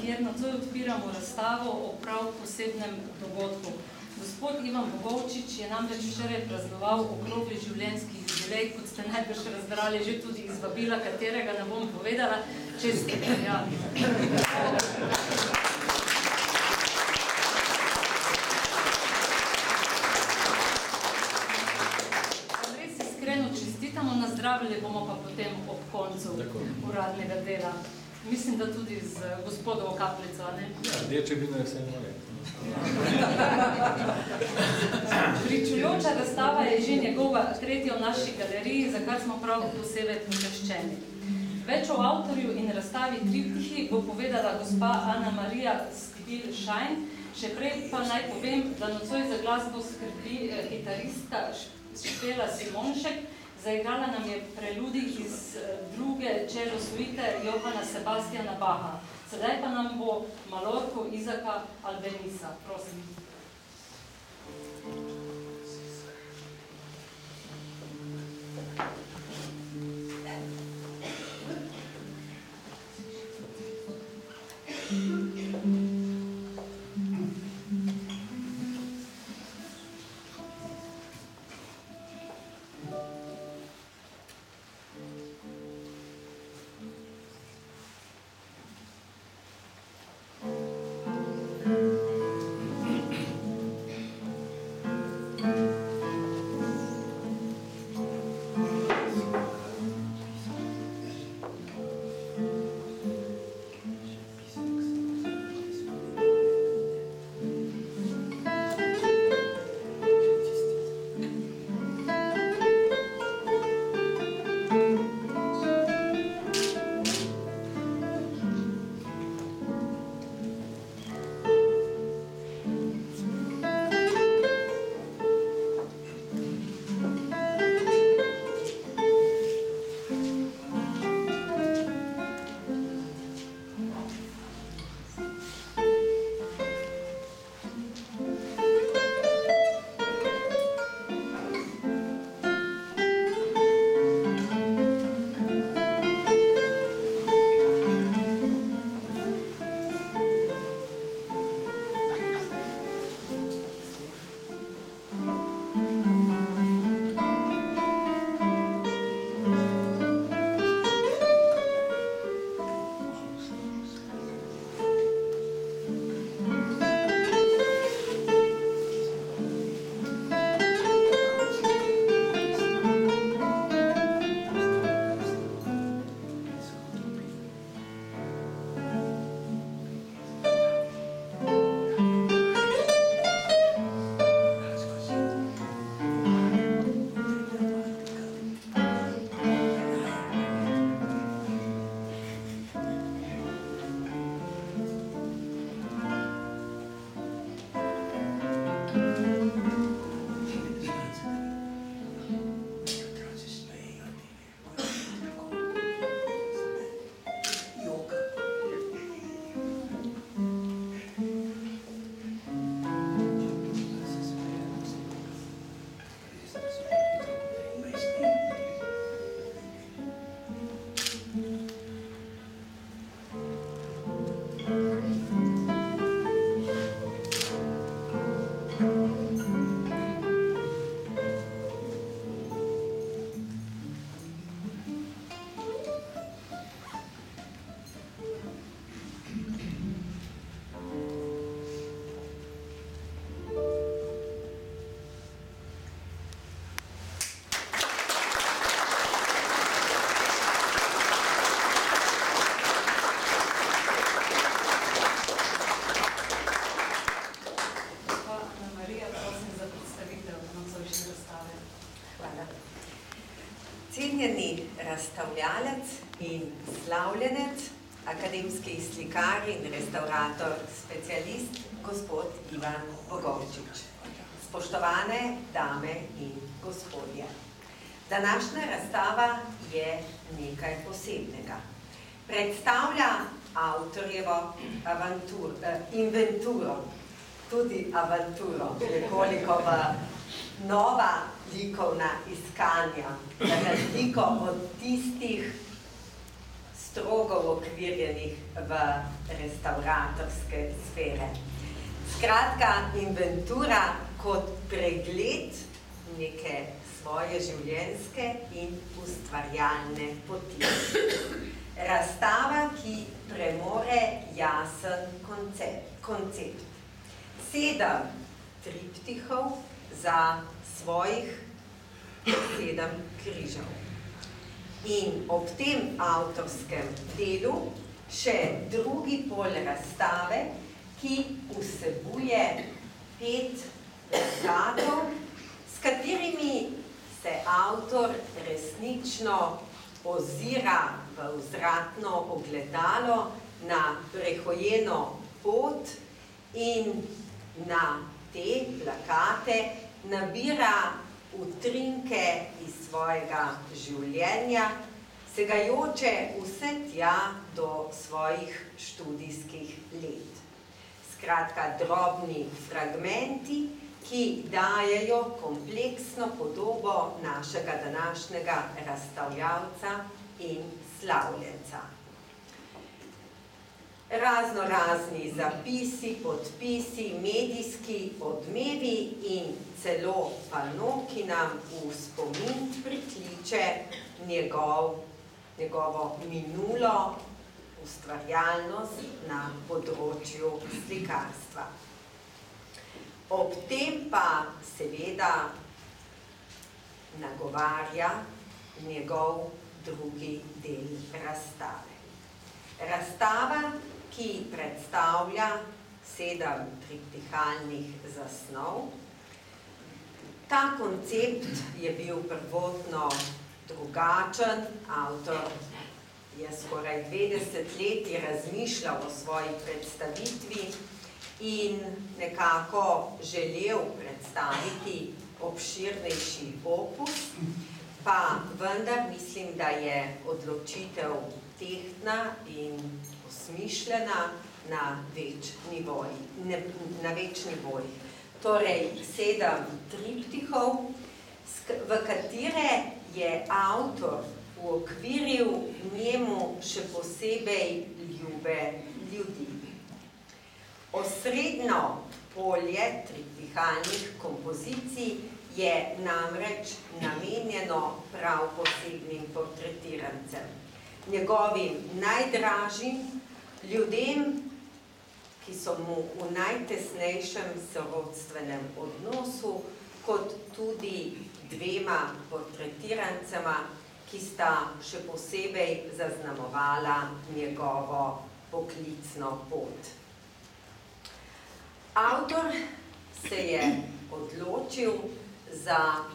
kjer nocoj odpiramo razstavo o prav posebnem dogodku. Gospod Ivan Bogovčič je namreč včeraj praznoval okrogli življenjski jubilej, kot ste najbrž razbrali že tudi iz vabila, katerega ne bom povedala. Čestitke, ja. Res iskreno čestitamo, nazdravili bomo pa potem ob koncu uradnega dela. Mislim, da tudi z gospodovo kapljico, ne? Ja, rdeče vino je vse moje. Pričujoča razstava je že njegova tretja v naši galeriji, za kar smo prav posebej počaščeni. Več o avtorju in razstavi Triptihi bo povedala gospa Ana Marija Stibil-Šajn. Še prej pa naj povem, da nocoj za glasbo skrbi kitaristka Špela Simonšek. Zaigrala nam je preludij iz druge čelo suite Johana Sebastiana Bacha. Sedaj pa nam bo Malorko Izaka Albenisa. Prosim. Cenjeni razstavljalec in slavljenec, akademski slikar in restaurator, specialist, gospod Ivan Bogovčič. Spoštovane dame in gospodje, današnja razstava je nekaj posebnega. Predstavlja avtorjevo inventuro, tudi avanturo, nekoliko nova likovna iskanja, za razliko od tistih strogo uokvirjenih v restauratorske sfere. Skratka, inventura kot pregled neke svoje življenjske in ustvarjalne poti. Razstava, ki premore jasen koncept. 7 triptihov za svojih 7 križev. In ob tem avtorskem delu še drugi pol razstave, ki vsebuje 5 plakatov, s katerimi se avtor resnično ozira v vzvratno ogledalo na prehojeno pot in na te plakate nabira utrinke iz svojega življenja, segajoče vse tja do svojih študijskih let. Skratka, drobni fragmenti, ki dajejo kompleksno podobo našega današnjega razstavljavca in slavljenca. Razno razni zapisi, podpisi, medijski odmevi in celo pano, ki nam v spomin prikliče njegovo minulo ustvarjalnost na področju slikarstva. Ob tem pa seveda nagovarja njegov drugi del razstave. Razstava, ki predstavlja 7 triptihalnih zasnov. Ta koncept je bil prvotno drugačen, avtor je skoraj 20 let razmišljal o svoji predstavitvi in nekako želel predstaviti obširnejši opus, pa vendar mislim, da je odločitev tehtna in osmišljena na več nivojih. Torej, 7 triptihov, v katere je avtor uokviril njemu še posebej ljube ljudi. Osrednjo polje triptihalnih kompozicij je namreč namenjeno prav posebnim portretirancem, njegovim najdražjim ljudem, ki so mu v najtesnejšem sorodstvenem odnosu, kot tudi 2 portretirancema, ki sta še posebej zaznamovala njegovo poklicno pot. Avtor se je odločil za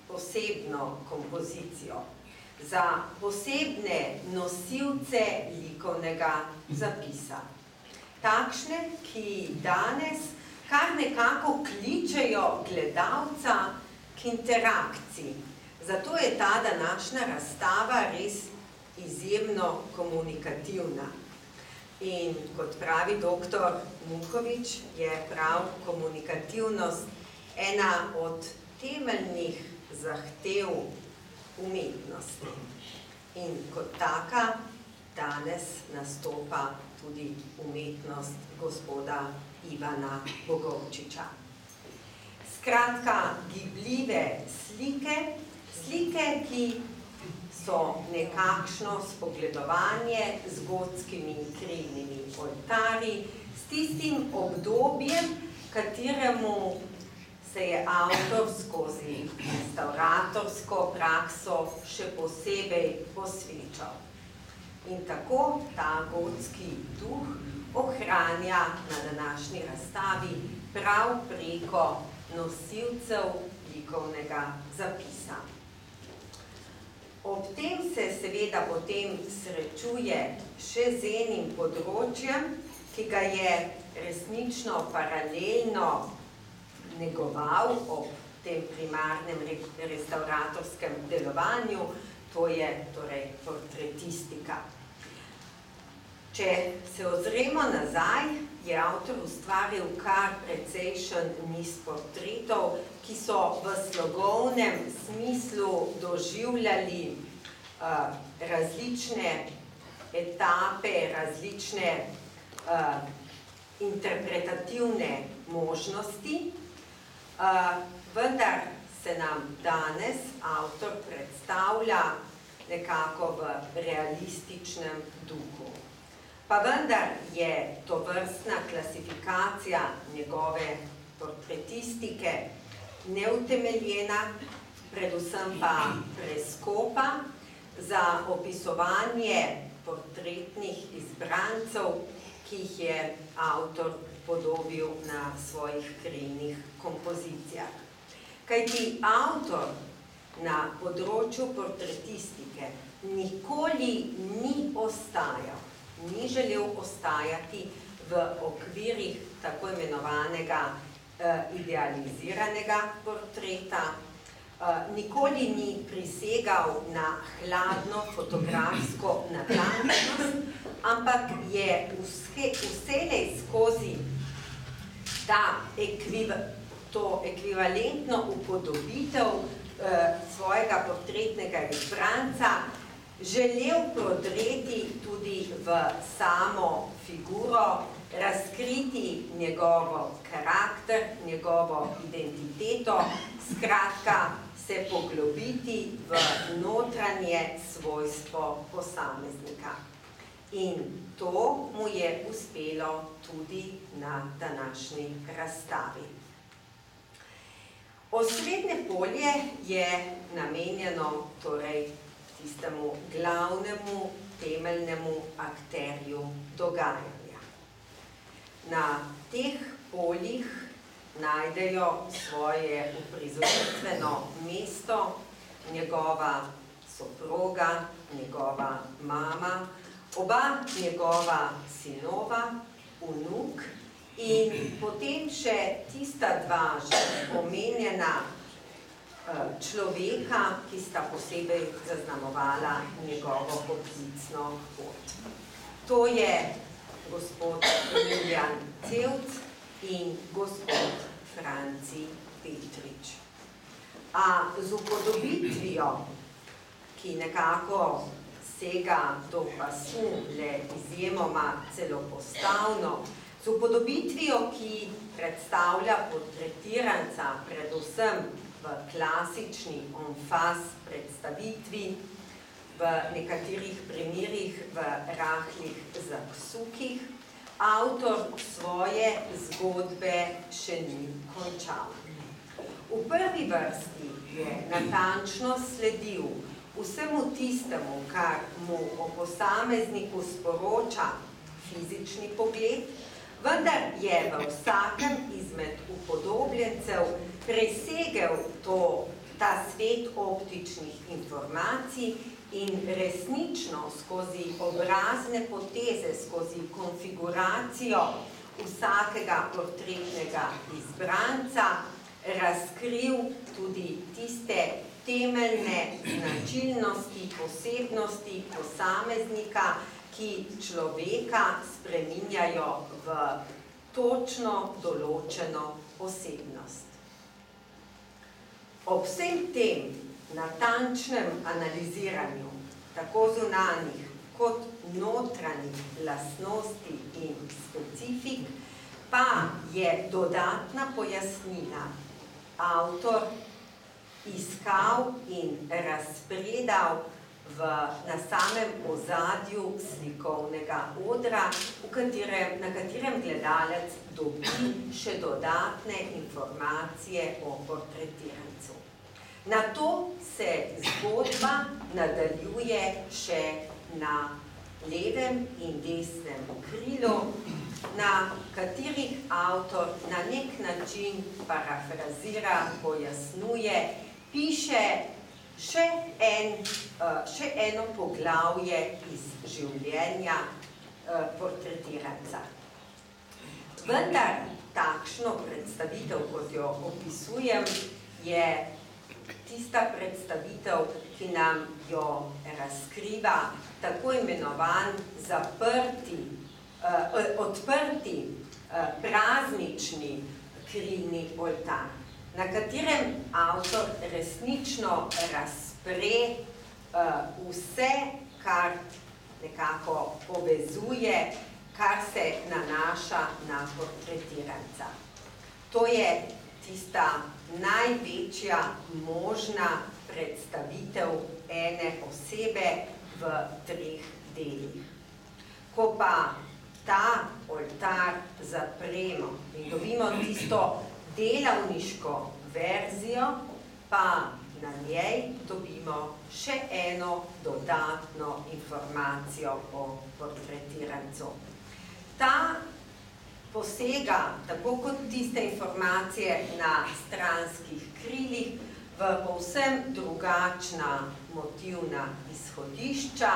posebno kompozicijo, za posebne nosilce likovnega zapisa. Takšne, ki danes kar nekako kličejo gledalca k interakciji. Zato je ta današnja razstava res izjemno komunikativna. In kot pravi doktor Mukovič, je prav komunikativnost ena od temeljnih zahtev umetnosti. In kot taka danes nastopa tudi umetnost gospoda Ivana Bogovčiča. Skratka, gibljive slike, ki so nekakšno spogledovanje z gotskimi krilnimi oltarji, s tistim obdobjem, kateremu se je avtor skozi restauratorsko prakso še posebej posvečal. In tako ta gotski duh ohranja na današnji razstavi prav preko nosilcev likovnega zapisa. Ob tem se seveda potem srečuje še z enim področjem, ki ga je resnično paralelno negoval ob tem primarnem restauratorskem delovanju, to je torej portretistika. Če se ozremo nazaj, je avtor ustvaril kar precejšen niz portretov, ki so v slogovnem smislu doživljali različne etape, različne interpretativne možnosti, vendar se nam danes avtor predstavlja nekako v realističnem duhu. Pa vendar je tovrstna klasifikacija njegove portretistike neutemeljena, predvsem pa preskopa za opisovanje portretnih izbrancev, ki jih je avtor podobil na svojih krilnih kompozicijah. Kajti avtor na področju portretistike nikoli ni ostajal, ni želel ostajati v okvirih tako imenovanega idealiziranega portreta, nikoli ni prisegal na hladno fotografsko natančnost, ampak je vselej skozi to ekvivalentno upodobitev svojega portretnega izbranca želel prodreti tudi v samo figuro, razkriti njegov karakter, njegovo identiteto, skratka se poglobiti v notranje svojstvo posameznika. In to mu je uspelo tudi na današnji razstavi. Osrednje polje je namenjeno torej tistemu glavnemu, temeljnemu akterju dogajanja. Na teh poljih najdejo svoje uprizoritveno mesto njegova soproga, njegova mama, oba njegova sinova, vnuk in potem še tista dva že omenjena človeka, ki sta posebej zaznamovala njegovo poklicno pot. To je gospod Emilijan Cevc in gospod Franci Petrič. A z upodobitvijo, ki nekako sega do pasu, le izjemoma celopostavno, z upodobitvijo, ki predstavlja portretiranca predvsem v klasični en-face predstavitvi, v nekaterih primerih v rahlih zaksukih, avtor svoje zgodbe še ni končal. V prvi vrsti je natančno sledil vsemu tistemu, kar mu o posamezniku sporoča fizični pogled, vendar je v vsakem izmed upodobljencev presegel ta svet optičnih informacij in resnično skozi obrazne poteze, skozi konfiguracijo vsakega portretnega izbranca razkril tudi tiste temeljne značilnosti, posebnosti posameznika, ki človeka spreminjajo v točno določeno osebnost. Ob vsem tem natančnem analiziranju tako zunanjih kot notranjih lastnosti in specifik pa je dodatna pojasnila avtor iskal in razpredal na samem ozadju slikovnega odra, na katerem gledalec dobi še dodatne informacije o portretirancu. Nato se zgodba nadaljuje še na levem in desnem krilu, na katerih avtor na nek način parafrazira, pojasnjuje, piše še eno poglavje iz življenja portretiranca. Vendar takšno predstavitev, kot jo opisujem, je tista predstavitev, ki nam jo razkriva tako imenovan odprti praznični krilni oltar, na katerem avtor resnično razpre vse, kar nekako povezuje, kar se nanaša na portretiranca. To je tista največja možna predstavitev ene osebe v 3 delih. Ko pa ta oltar zapremo in dobimo tisto delavniško verzijo, pa na njej dobimo še eno dodatno informacijo o portretirancu. Ta posega, tako kot tiste informacije na stranskih krilih, v povsem drugačna motivna izhodišča.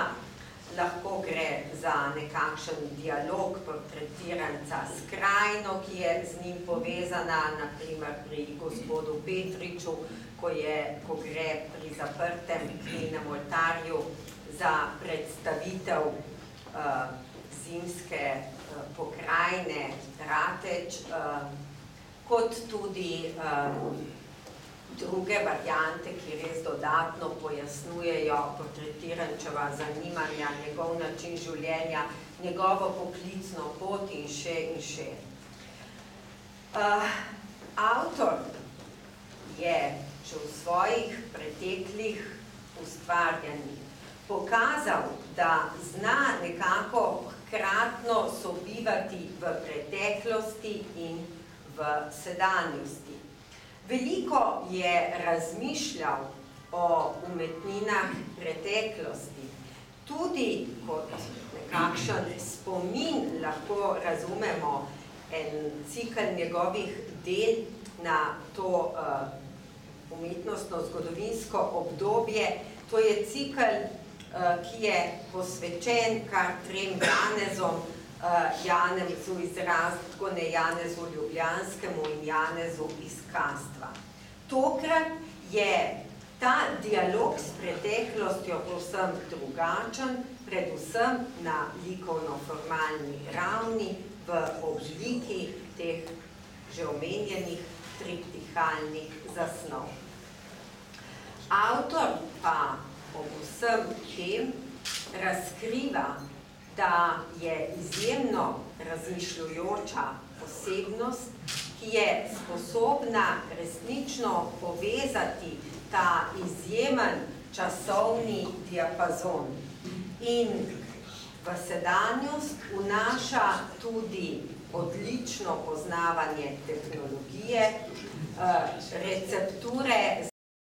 Lahko gre za nekakšen dialog portretiranca s krajino, ki je z njim povezana, naprimer pri gospodu Petriču, ko gre pri zaprtem krilnem oltarju za predstavitev zimske pokrajine Rateč, kot tudi druge variante, ki res dodatno pojasnjujejo portretirančeva zanimanja, njegov način življenja, njegovo poklicno pot in še in še. Avtor je že v svojih preteklih ustvarjanjih pokazal, da zna nekako hkratno sobivati v preteklosti in v sedanjosti. Veliko je razmišljal o umetninah preteklosti, tudi kot nekakšen spomin lahko razumemo en cikel njegovih del na to umetnostno-zgodovinsko obdobje. To je cikel, ki je posvečen kar 3 Janezom, Janezu iz Razgone, Janezu Ljubljanskemu in Janezu iz Kastva. Tokrat je ta dialog s preteklostjo povsem drugačen, predvsem na likovno-formalni ravni v obliki teh že omenjenih triptihalnih zasnov. Avtor pa ob vsem tem razkriva, da je izjemno razmišljujoča osebnost, ki je sposobna resnično povezati ta izjemen časovni diapazon in v sedanjost vnaša tudi odlično poznavanje tehnologije, recepture